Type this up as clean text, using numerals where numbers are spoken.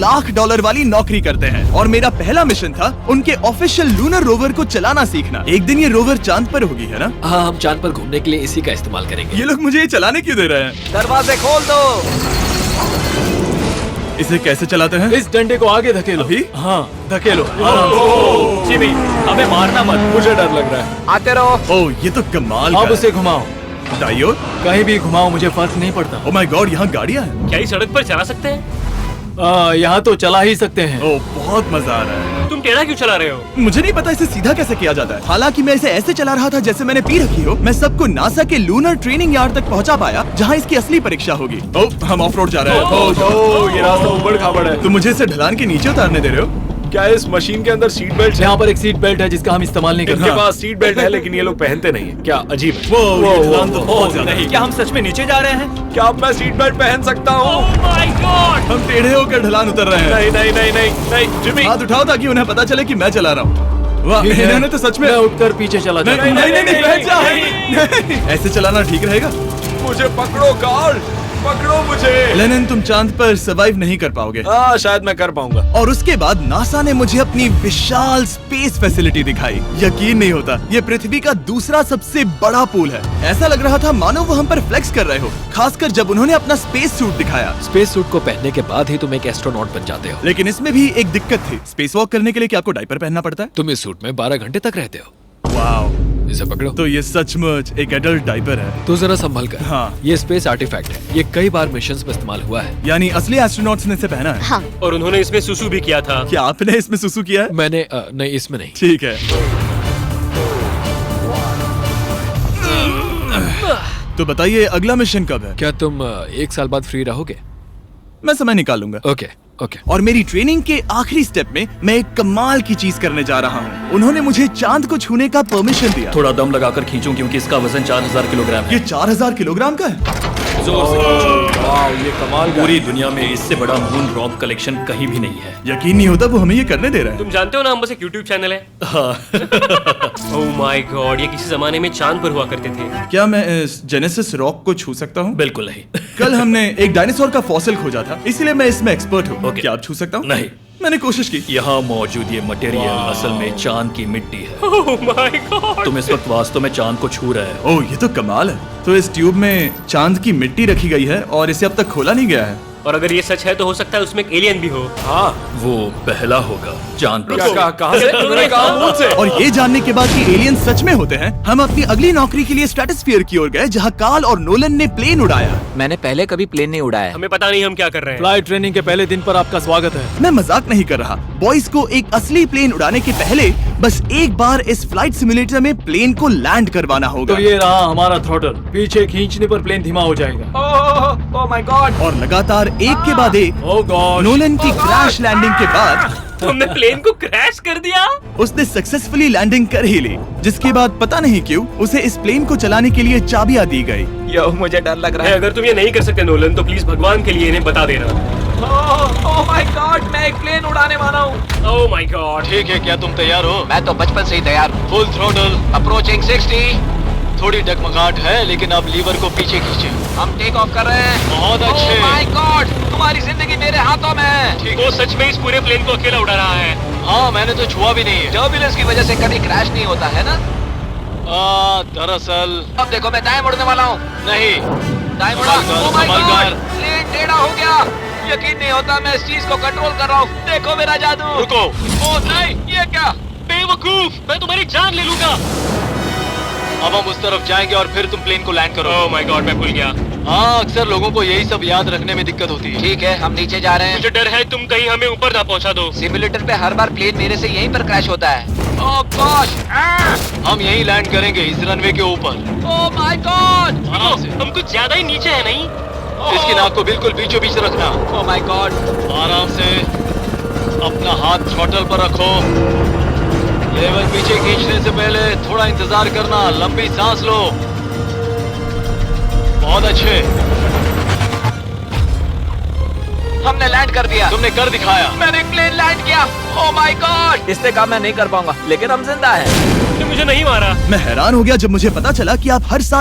लाख वाली नौकरी करते हैं और मेरा पहला मिशन था उनके ऑफिशियल लूनर रोवर को चलाना सीखना। एक दिन ये रोवर चांद पर होगी, है ना? हाँ, हम चांद पर घूमने के लिए इसी का इस्तेमाल करेंगे। ये लोग मुझे ये चलाने क्यों दे रहे हैं? दरवाजे खोल दो। इसे कैसे चलाते हैं? इस डंडे को आगे धकेलो। अभी? हाँ, धकेलो। जिमी, हमें मारना मत, मुझे डर लग रहा है। आते रहो। ओह, ये तो कमाल अब का उसे है। घुमाओ। दाईं ओर? कहीं भी घुमाओ, मुझे फर्क नहीं पड़ता। ओह माय गॉड, यहाँ गाड़ियाँ हैं। क्या इस सड़क पर चला सकते हैं? यहाँ तो चला ही सकते हैं। ओह, बहुत मजा आ रहा है। तुम टेढ़ा क्यों चला रहे हो? मुझे नहीं पता इसे सीधा कैसे किया जाता है। हालांकि मैं इसे ऐसे चला रहा था जैसे मैंने पी रखी हो। मैं सबको नासा के लूनर ट्रेनिंग यार्ड तक पहुंचा पाया, जहां इसकी असली परीक्षा होगी। ओह, हम ऑफ रोड जा रहे हैं। ओह, ये रास्ता ऊबड़ खाबड़ है। तुम मुझे इसे ढलान के नीचे उतारने दे रहे हो? क्या इस मशीन के अंदर सीट बेल्ट है? यहाँ पर एक सीट बेल्ट है जिसका हम इस्तेमाल नहीं करते। इनके पास सीट बेल्ट है लेकिन ये लोग पहनते नहीं है। क्या अजीब है। ये ढलान तो बहुत ज्यादा है। क्या हम सच में नीचे जा रहे हैं? क्या अब मैं सीट बेल्ट पहन सकता हूँ? Oh my God! हम टेढ़े होकर ढलान उतर रहे हैं। नहीं नहीं नहीं नहीं नहीं जिमी। हाथ उठाओ ताकि उन्हें पता चले कि मैं चला रहा हूँ। वाह, ठीक है। इन्होंने तो सच में मैं उठकर पीछे चला नहीं जाता हूँ। नहीं नहीं बैठ जा। नहीं, ऐसे चलाना ठीक रहेगा? मुझे पकड़ो कार, पकड़ो मुझे। लेनिन, तुम चांद पर सर्वाइव नहीं कर पाओगे। हाँ, शायद मैं कर पाऊंगा। और उसके बाद नासा ने मुझे अपनी विशाल स्पेस फैसिलिटी दिखाई। यकीन नहीं होता, ये पृथ्वी का दूसरा सबसे बड़ा पूल है। ऐसा लग रहा था मानो वो हम पर फ्लेक्स कर रहे हो, खासकर जब उन्होंने अपना स्पेस सूट दिखाया। स्पेस सूट को पहनने के बाद ही तुम एक एस्ट्रोनॉट बन जाते हो। लेकिन इसमें भी एक दिक्कत थी। स्पेस वॉक करने के लिए क्या आपको डायपर पहनना पड़ता है? तुम इस सूट में 12 घंटे तक रहते हो। वाओ, इसे पकड़ो। तो ये सचमुच एक एडल्ट डायपर है। तो जरा संभल कर। हाँ। ये स्पेस आर्टिफैक्ट है। ये कई बार मिशंस में इस्तेमाल हुआ है। यानी असली एस्ट्रोनॉट्स ने इसे पहना है। हाँ। और उन्होंने इसमें सुसु भी किया था। क्या आपने इसमें सुसु किया है? मैंने नहीं, इसमें नहीं। ठीक है। तो बताइए अगला मिशन कब है? क्या तुम 1 साल बाद फ्री रहोगे? मैं समय निकाल लूंगा। Okay okay. और मेरी ट्रेनिंग के आखिरी स्टेप में मैं एक कमाल की चीज करने जा रहा हूँ। उन्होंने मुझे चांद को छूने का परमिशन दिया। थोड़ा दम लगाकर खींचूं क्योंकि इसका वजन 4000 किलोग्राम है। ये 4000 किलोग्राम का है। जोर से। वाव, ये कमाल का पूरी दुनिया में इससे बड़ा मून रॉक कलेक्शन कहीं भी नहीं है। यकीन नहीं होता वो हमें ये करने दे रहा है। तुम जानते हो ना, हम बस एक YouTube चैनल है। Oh my God! ये किसी जमाने में चांद पर हुआ करते थे। क्या मैं इस जेनेसिस रॉक को छू सकता हूँ? बिल्कुल नहीं। कल हमने एक डायनासोर का फॉसिल खोजा था, इसलिए मैं इसमें एक्सपर्ट हूँ। ओके। क्या आप छू सकता हूँ? नहीं। मैंने कोशिश की। यहाँ मौजूद ये मटेरियल असल में चांद की मिट्टी है। Oh my God! तुम इस वक्त वास्तव में चांद को छू रहे हो। ओह, ये तो कमाल है। तो इस ट्यूब में चांद की मिट्टी रखी गई है और इसे अब तक खोला नहीं गया है। और अगर ये सच है तो हो सकता है उसमें एक एलियन भी हो। हाँ, वो पहला होगा चांद पर। क्या कहाँ से? तुमने कहा मुंह से। और ये जानने के बाद कि एलियन सच में होते हैं, हम अपनी अगली नौकरी के लिए स्ट्रेटोस्फीयर की ओर गए, जहाँ कार्ल और नोलन ने प्लेन उड़ाया। मैंने पहले कभी प्लेन नहीं उड़ाया। हमें पता नहीं हम क्या कर रहे हैं। फ्लाइट ट्रेनिंग के पहले दिन पर आपका स्वागत है। मैं मजाक नहीं कर रहा। बॉयज को एक असली प्लेन उड़ाने के पहले बस एक बार इस फ्लाइट सिमुलेटर में प्लेन को लैंड करवाना होगा। तो ये रहा हमारा थ्रॉटल। पीछे खींचने पर प्लेन धीमा हो जाएगा। Oh my God. और लगातार एक के बाद एक ओह गॉड। नोलन की क्रैश लैंडिंग के बाद तुमने प्लेन को क्रैश कर दिया। उसने सक्सेसफुली लैंडिंग कर ही ली, जिसके बाद पता नहीं क्यों उसे इस प्लेन को चलाने के लिए चाबियां दी गई। यो, मुझे डर लग रहा है। अगर तुम ये नहीं कर सकते नोलन, तो प्लीज भगवान के लिए इन्हें बता देना। ओह माय गॉड, मैं एक प्लेन उड़ाने वाला हूँ। Oh my God! ठीक है, क्या तुम तैयार हो? मैं तो बचपन से ही तैयार हूँ। Full throttle. अप्रोचिंग 60। थोड़ी डगमगाहट है लेकिन अब लीवर को पीछे खींचे। हम टेक ऑफ कर रहे हैं। बहुत अच्छे। ओह माय गॉड, तुम्हारी जिंदगी मेरे हाथों में है। वो सच में इस पूरे प्लेन को अकेला उड़ा रहा है। हाँ, मैंने तो छुआ भी नहीं है। टर्बुलेंस की वजह से कभी क्रैश नहीं होता है ना? दरअसल अब देखो, मैं दाएं मुड़ने वाला हूँ। नहीं। दाएं मुड़ा। संभल कर, ओह माय संभल गॉड, कर। प्लेन टेढ़ा हो गया। यकीन नहीं होता, मैं इस चीज को कंट्रोल कर रहा हूँ। देखो मेरा जादू। रुको। ओह नहीं, ये क्या? बेवकूफ, मैं तुम्हारी जान ले लूंगा। अब हम उस तरफ जाएंगे और फिर तुम प्लेन को लैंड करो। Oh my God! मैं भूल गया। हाँ, अक्सर लोगों को यही सब याद रखने में दिक्कत होती है। ठीक है, हम नीचे जा रहे हैं। मुझे डर है तुम कहीं हमें ऊपर ना पहुंचा दो। सिमुलेटर पे हर बार प्लेन मेरे से यहीं पर क्रैश होता है। ओह गॉश। हम यहीं लैंड करेंगे, इस रनवे के ऊपर। Oh my God. आराम से। हम कुछ ज्यादा ही नीचे है नहीं? इसकी नाक को बिल्कुल बीचों बीच रखना। Oh my God. आराम से। अपना हाथ थ्रॉटल पर रखो। लेवल पीछे खींचने से पहले थोड़ा इंतजार करना। लंबी सांस लो। बहुत अच्छे। हमने लैंड कर दिया। तुमने कर दिखाया। मैंने प्लेन लैंड किया। Oh my God. इससे काम मैं नहीं कर पाऊंगा, लेकिन हम जिंदा हैं। तुमने मुझे नहीं मारा। मैं हैरान हो गया जब मुझे पता चला कि आप हर साल